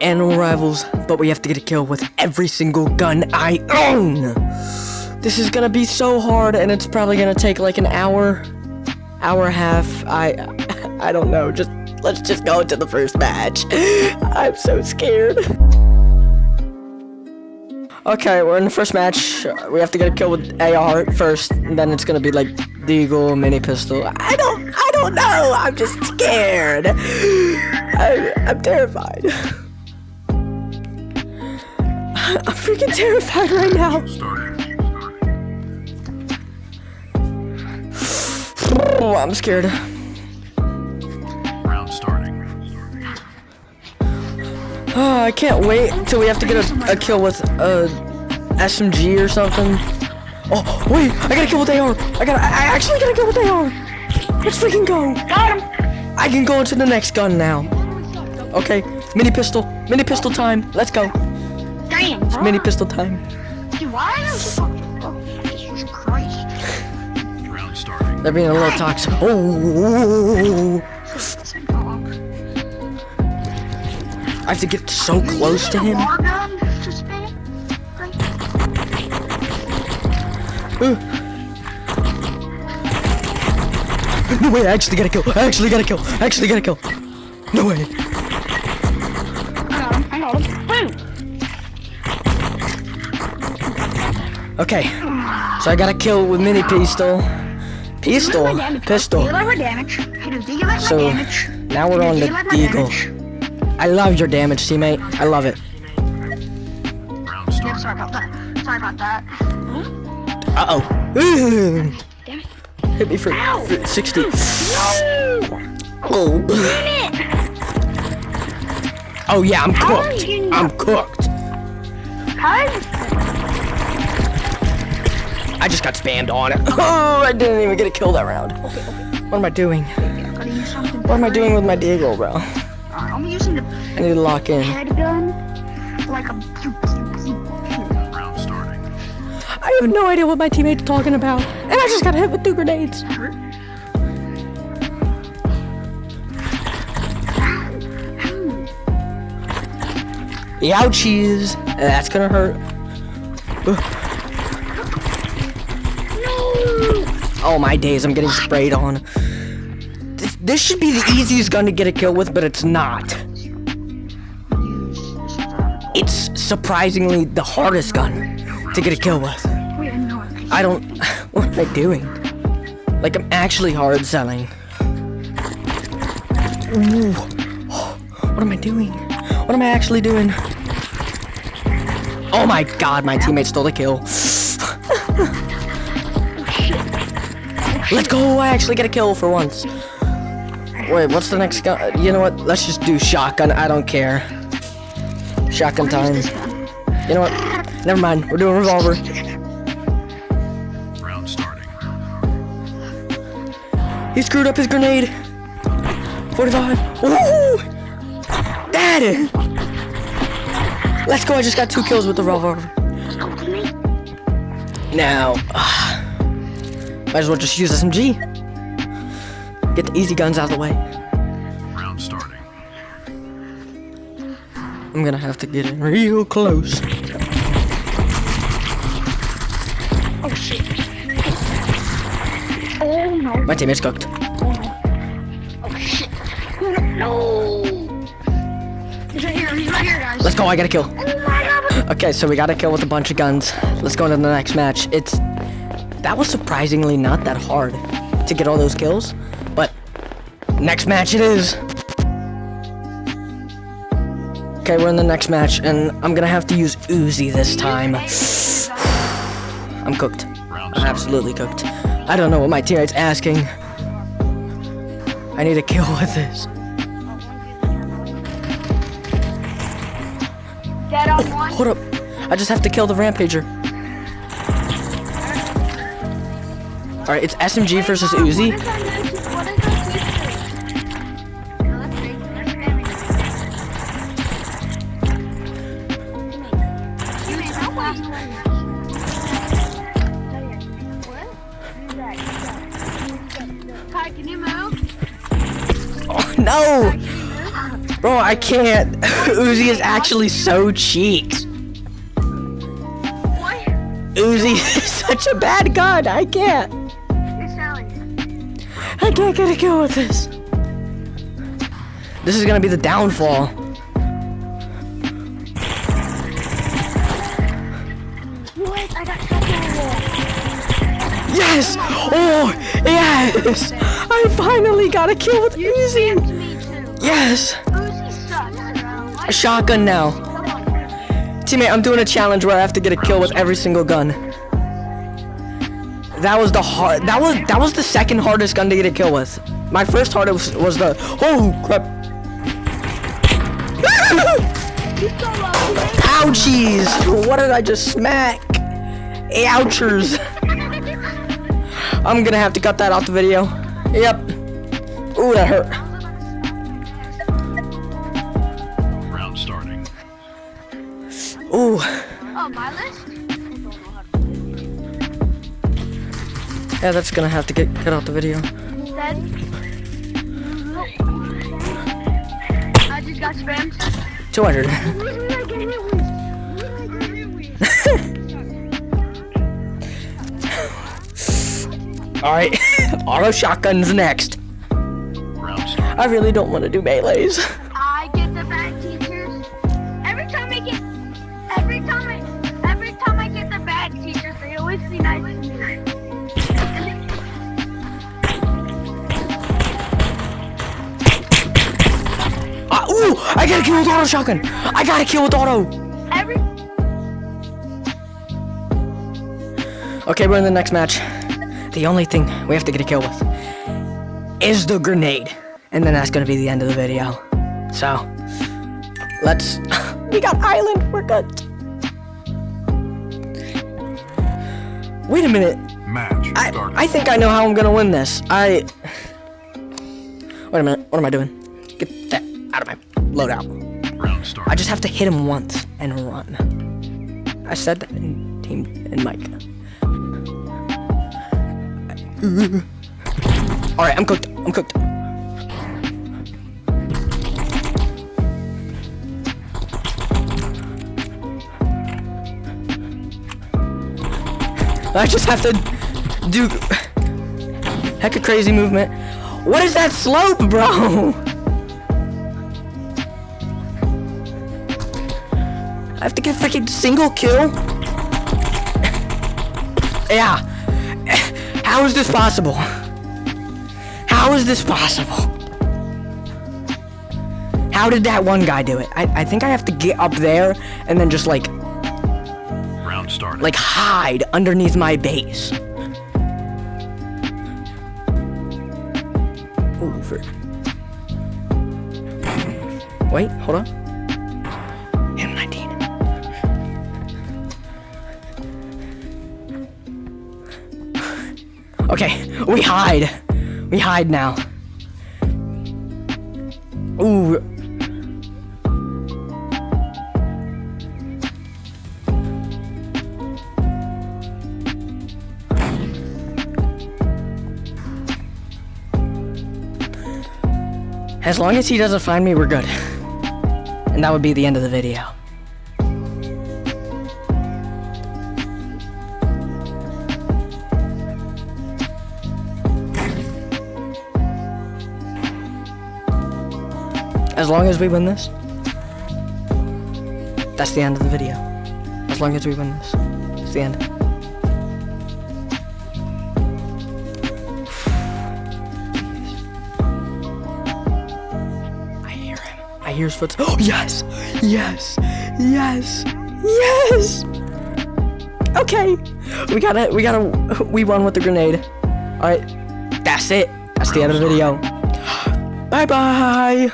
animal rivals, but we have to get a kill with every single gun I own. This is gonna be so hard, and it's probably gonna take like an hour and a half. I don't know. Let's just go into the first match. I'm so scared. Okay, we're in the first match. We have to get a kill with AR first, and then it's gonna be like Deagle, mini pistol. I don't know. I'm just scared. I'm terrified. I'm freaking terrified right now. Oh, I'm scared. Round starting. Oh, I can't wait until we have to get a kill with a SMG or something. Oh, wait, I got a kill with AR. I actually got a kill with AR. Let's freaking go. Got him. I can go into the next gun now. Okay, mini pistol time. Let's go. Damn, bro. Mini pistol time. Dude, why are you so fucking... Jesus Christ. Round starting. They're being a little toxic. Oh. I have to get so close to him. No way, I actually got a kill. I actually got a kill. No way. I got him. Boom. Okay, so I got a kill with mini pistol. Pistol. Do you like my damage? Hey, dude, do you like my So damage? now we're on the Deagle. I love your damage, teammate. I love it. Round Yeah, starting. sorry about that. Uh-oh. Damn it. Hit me for 60. No! Oh. Damn it! Oh yeah, I'm How are cooked. you I'm not- cooked. How is... I just got spammed on it. Oh, I didn't even get a kill that round. Okay. What am I doing? I gotta use something. What am I doing with my Deagle, bro? I'm using the I need to lock in. head gun. Like a... Round starting. I have no idea what my teammate's talking about. And I just got hit with 2 grenades. Ouchies. That's gonna hurt. Oh my days, I'm getting sprayed on. This should be the easiest gun to get a kill with, but it's not. It's surprisingly the hardest gun to get a kill with. I don't... What am I doing? Like, I'm actually hard selling. Ooh. What am I doing? What am I actually doing? Oh my god, my teammate stole the kill. Let's go, I actually get a kill for once. Wait, what's the next gun? You know what? Let's just do shotgun. I don't care. Shotgun time. You know what? Never mind. We're doing revolver. Round starting. He screwed up his grenade. 45. Woo! Daddy! Let's go. I just got 2 kills with the revolver. Now, might as well just use SMG. Get the easy guns out of the way. Round starting. I'm gonna have to get in real close. Oh shit. Oh no. My teammate's cooked. Oh shit. No. He's right here, guys. Let's go. I got a kill. Oh my god. Okay, so we got a kill with a bunch of guns. Let's go into the next match. That was surprisingly not that hard to get all those kills, but next match it is. Okay, we're in the next match, and I'm gonna have to use Uzi this time. I'm cooked. I'm absolutely cooked. I don't know what my teammate's asking. I need a kill with this. Dead on one. Hold up. I just have to kill the Rampager. Alright, it's SMG versus Uzi. Hi, can you move? Oh, no! Bro, I can't. Uzi is actually so cheat. What? Uzi is such a bad gun. I can't. You're selling it. I can't get a kill with this. This is gonna be the downfall. What? I got trouble. Yes! Oh, yes! I finally got a kill with You Uzi. spammed me too. Yes! Uzi sucks, bro. Why- A shotgun now. Come on. Teammate, I'm doing a challenge where I have to get a kill with every single gun. That was the hard. That was the second hardest gun to get a kill with. My first hardest was the. Oh crap! Ouchies! What did I just smack? Ouchers! I'm gonna have to cut that out the video. Yep. Ooh, that hurt. Round starting. Ooh. Oh, my list? Yeah, that's gonna have to get cut out the video. Dead. I just got spammed. 200. Alright. Auto shotguns next. Round starting. I really don't want to do melees. I get the bad teachers. Every time I get the bad teachers, they always be nice to me. Ooh! I got a kill with auto shotgun! I got a kill with auto! Every Okay, we're in the next match. The only thing we have to get a kill with is the grenade. And then that's gonna be the end of the video. So, let's... We got island, we're good. Wait a minute. Match started. I think I know how I'm gonna win this. Wait a minute, what am I doing? Get that out of my loadout. Round starting. I just have to hit him once and run. I said that in team in mic. Alright, I'm cooked. I'm cooked. I just have to do heck of crazy movement. What is that slope, bro? I have to get a freaking single kill? Yeah. How is this possible? How is this possible? How did that one guy do it? I think I have to get up there and then just like Round starting. hide underneath my base. Over. Wait, hold on. M19. Okay, we hide. We hide now. Ooh. As long as he doesn't find me, we're good. And that would be the end of the video. As long as we win this, that's the end of the video. As long as we win this, it's the end. I hear him. I hear his footsteps. Oh, yes! Yes! Yes! Yes! Okay! We won with the grenade. Alright, that's it. That's the end of the video. Bye-bye!